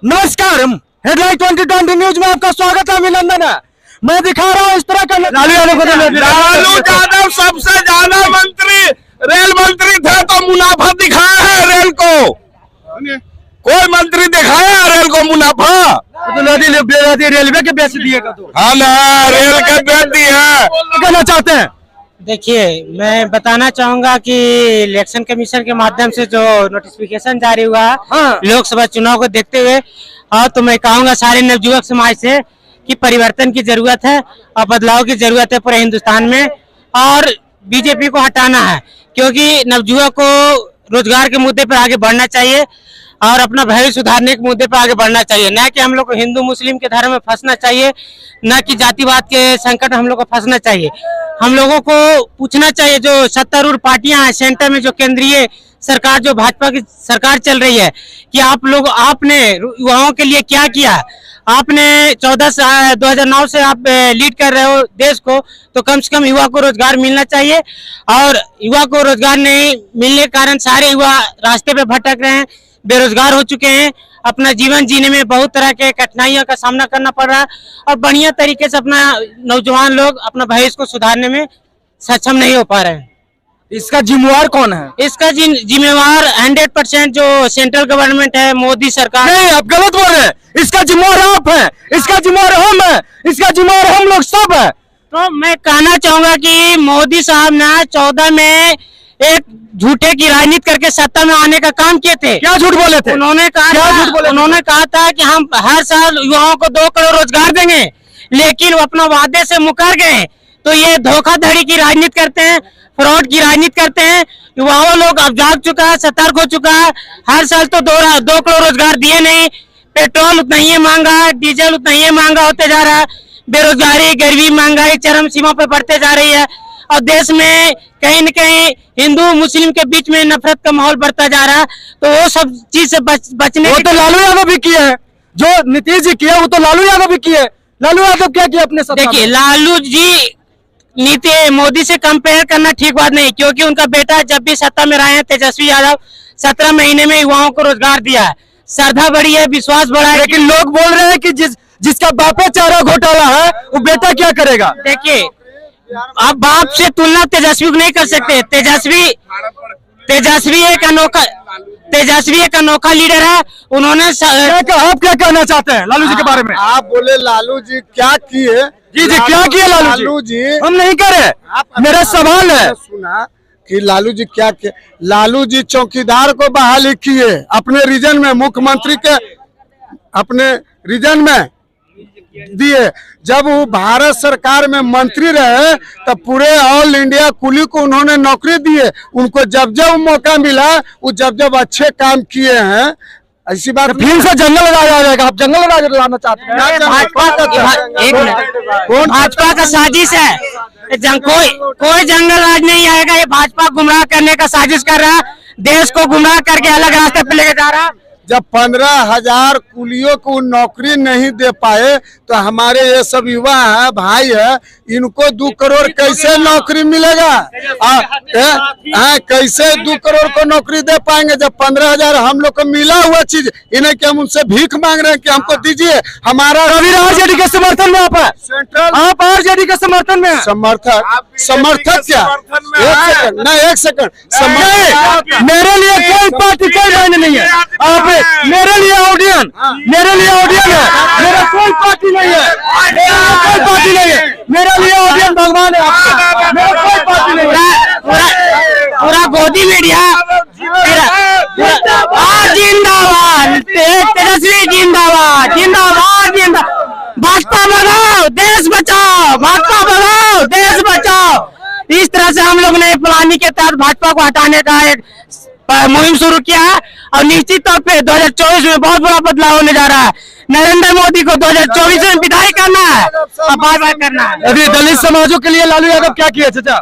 नमस्कार, headline 2020 news में आपका स्वागत है। अभिनंदन है। मैं दिखा रहा हूँ इस तरह का लालू यादव सबसे ज्यादा मंत्री रेल मंत्री थे तो मुनाफा दिखाया है रेल को। कोई मंत्री दिखाया है रेल को मुनाफा? रेलवे के बेच दिए तो हाँ ना, रेल के बेच दिए। कहना चाहते हैं? देखिए, मैं बताना चाहूंगा कि इलेक्शन कमीशन के माध्यम से जो नोटिफिकेशन जारी हुआ लोकसभा चुनाव को देखते हुए, तो मैं कहूंगा सारे नवयुवक समाज से कि परिवर्तन की जरूरत है और बदलाव की जरूरत है पूरे हिंदुस्तान में, और बीजेपी को हटाना है, क्योंकि नवयुवक को रोजगार के मुद्दे पर आगे बढ़ना चाहिए और अपना भविष्य सुधारने के मुद्दे पर आगे बढ़ना चाहिए। न कि हम लोग को हिंदू मुस्लिम के धर्म में फंसना चाहिए, न कि जातिवाद के संकट में हम लोग को फंसना चाहिए। हम लोगों को पूछना चाहिए, जो सत्तारूढ़ पार्टियां हैं सेंटर में, जो केंद्रीय सरकार जो भाजपा की सरकार चल रही है, कि आपने युवाओं के लिए क्या किया? आपने 2009 से आप लीड कर रहे हो देश को, तो कम से कम युवा को रोजगार मिलना चाहिए। और युवा को रोजगार नहीं मिलने के कारण सारे युवा रास्ते पे भटक रहे हैं, बेरोजगार हो चुके हैं, अपना जीवन जीने में बहुत तरह के कठिनाइयों का सामना करना पड़ रहा है, और बढ़िया तरीके से अपना नौजवान लोग अपना भविष्य को सुधारने में सक्षम नहीं हो पा रहे हैं। इसका जिम्मेवार कौन है? इसका जिम्मेवार 100% जो सेंट्रल गवर्नमेंट है, मोदी सरकार। नहीं, आप गलत बोल रहे हैं। इसका जिम्मेवार आप है, इसका जिम्मेवार हम है, इसका जिम्मेवार हम लोग सब है। तो मैं कहना चाहूंगा कि मोदी साहब ने 14 में एक झूठे की राजनीति करके सत्ता में आने का काम किए थे। क्या झूठ बोले थे? उन्होंने कहा था कि हम हर साल युवाओं को 2 करोड़ रोजगार देंगे, लेकिन वो अपना वादे से मुकर गए। तो ये धोखाधड़ी की राजनीति करते हैं, फ्रॉड की राजनीति करते हैं। युवाओं लोग अब जाग चुका है, सतर्क हो चुका है। हर साल तो 2 करोड़ रोजगार दिए नहीं, पेट्रोल उतना ही महंगा, डीजल उतना ही महंगा होते जा रहा है, बेरोजगारी, गरीबी, महंगाई चरम सीमा पर बढ़ते जा रही है, और देश में कहीं न कहीं हिंदू मुस्लिम के बीच में नफरत का माहौल बढ़ता जा रहा है। तो वो सब चीज से बचने वो तो लालू यादव भी किए हैं, जो नीतीश जी किए वो तो लालू यादव भी किए। लालू यादव क्या किया अपने सत्ता में? देखिए, लालू जी नीति मोदी से कंपेयर करना ठीक बात नहीं, क्योंकि उनका बेटा जब भी सत्ता में रहे हैं तेजस्वी यादव, 17 महीने में युवाओं को रोजगार दिया है, श्रद्धा बढ़ी है, विश्वास बढ़ा है। लेकिन लोग बोल रहे हैं कि जिसका बापे चारा घोटाला है वो बेटा क्या करेगा? देखिए, आप बाप से तुलना तेजस्वी को नहीं कर सकते। तेजस्वी एक अनोखा लीडर है। उन्होंने आप क्या कहना चाहते हैं लालू जी के बारे में? आप बोले लालू जी क्या किए? जी क्या किए लालू जी? हम नहीं करे, मेरा सवाल है। सुना कि लालू जी क्या किए? लालू जी चौकीदार को बहाली किए अपने रीजन में, मुख्यमंत्री के अपने रीजन में दिए। जब वो भारत सरकार में मंत्री रहे तब पूरे ऑल इंडिया कुली को उन्होंने नौकरी दिए। उनको जब जब मौका मिला वो जब अच्छे काम किए हैं। ऐसी बात फिर से जंगल राज आ जाएगा। आप जंगल राज लाना चाहते हैं? भाजपा का साजिश है। कोई जंगल राज नहीं आएगा। ये भाजपा गुमराह करने का साजिश कर रहा है, देश को गुमराह करके अलग रास्ते पे लेके जा रहा है। जब 15,000 कुलियों को नौकरी नहीं दे पाए तो हमारे ये सब युवा है, भाई है, इनको 2 करोड़ कैसे नौकरी मिलेगा? कैसे 2 करोड़ को नौकरी दे पाएंगे जब 15,000 हम लोग को मिला हुआ चीज इन्हें कि हम उनसे भीख मांग रहे हैं कि हमको दीजिए। हमारा आरजेडी के समर्थन में आप है? आप आरजेडी के समर्थन में? समर्थक क्या? एक सेकंड मेरे लिए कोई पार्टी कोई मायने नहीं है। आप मेरे लिए ऑडियन है, मेरा कोई पार्टी नहीं है, कोई पार्टी नहीं है। मेरे लिए ऑडियन भगवान है, मेरा कोई पार्टी नहीं है। पूरा गोदी मीडिया जिंदाबाद, तेजस्वी जिंदाबाद, जिंदाबाद। भाजपा भगाओ देश बचाओ, भाजपा भगाओ देश बचाओ। इस तरह से हम लोग ने प्लानिंग के तहत भाजपा को हटाने का एक मुहिम शुरू किया है, और निश्चित तौर पे 2024 में बहुत बड़ा बदलाव होने जा रहा है। नरेंद्र मोदी को 2024 में विदाई करना है और बाय बाय करना है। अभी दलित समाजों के लिए लालू यादव क्या किए चाचा?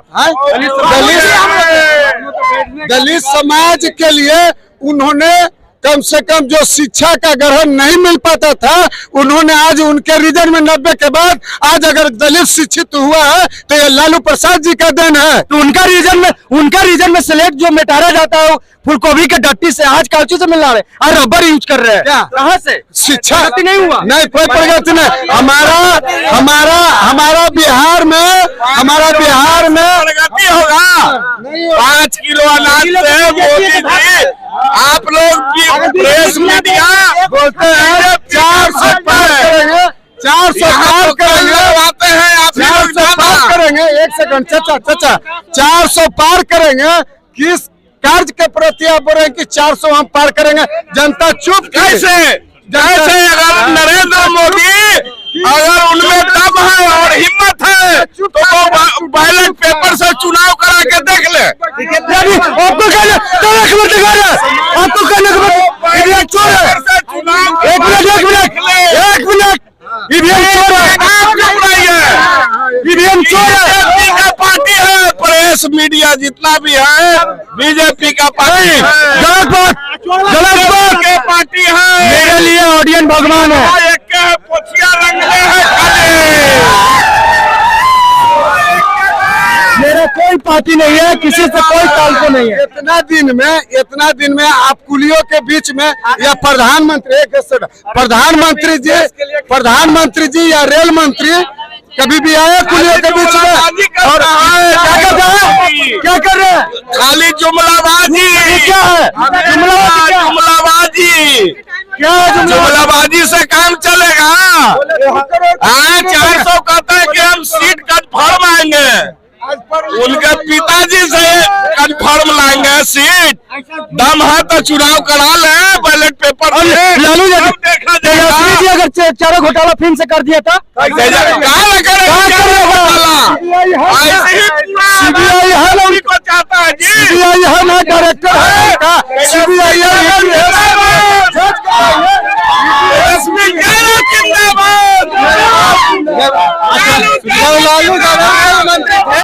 दलित समाज के लिए उन्होंने कम से कम जो शिक्षा का ग्रहण नहीं मिल पाता था, उन्होंने आज उनके रीजन में 90 के बाद आज अगर दलित शिक्षित हुआ है तो ये लालू प्रसाद जी का देन है। तो उनका रीजन में सिलेक्ट जो मिटाया जाता है फूलगोभी के डट्टी से आज काउची से मिल रहा है और रबर यूज कर रहे हैं। क्या? कहाँ से शिक्षा प्रगति नहीं हुआ? नहीं, कोई प्रगति नहीं। हमारा बिहार में प्रगति होगा। 5 किलो अनाज से मोदी जी, आप लोग प्रेस मीडिया बोलते हैं 400 पार करेंगे, 400 पार करेंगे, आते हैं आप 400 पार करेंगे। एक सेकंड चाचा 400 पार करेंगे। किस कार्य के प्रति आप बोल रहे हैं कि 400 हम पार करेंगे? जनता चुप कैसे अगर नरेंद्र मोदी अगर उनमें दम है और हिम्मत है तो वो बैलेट पेपर से चुनाव करा के देख ले। आपको कहने खबर दिखा रहे हैं, आपको कहने खबर चोर है। एक मिनट ईवीएम चोर है, ईवीएम चोर है। बीजेपी का पार्टी है, प्रेस मीडिया जितना भी है बीजेपी का पार्टी है। गलत बात के पार्टी है। मेरे लिए ऑडियंस भगवान है। एक के पोछिया रंगले हैं काले। मेरा कोई पार्टी नहीं है, किसी से कोई ताल्लुक नहीं है। इतना दिन में आप कुलियों के बीच में या प्रधानमंत्री जी या रेल मंत्री कभी भी आए कुलियों के बीच में? और क्या कर रहे हैं? खाली जुमलाबाजी। क्या है जुमलाबाजी? जुमलाबाजी से काम चलेगा? 400 कहते हैं कि हम सीट कंफर्म आएंगे, उनके पिताजी से कंफर्म लाएंगे सीट। दम है तो चुनाव करा ले, बैलेट पेपर लालू देखा तेजस्वी जी अगर चारों घोटाला फिर से कर दिया था सीबीआई है को चाहता है जी। सीबीआई है ना, डायरेक्टर है सीबीआई जिंदाबाद। लालू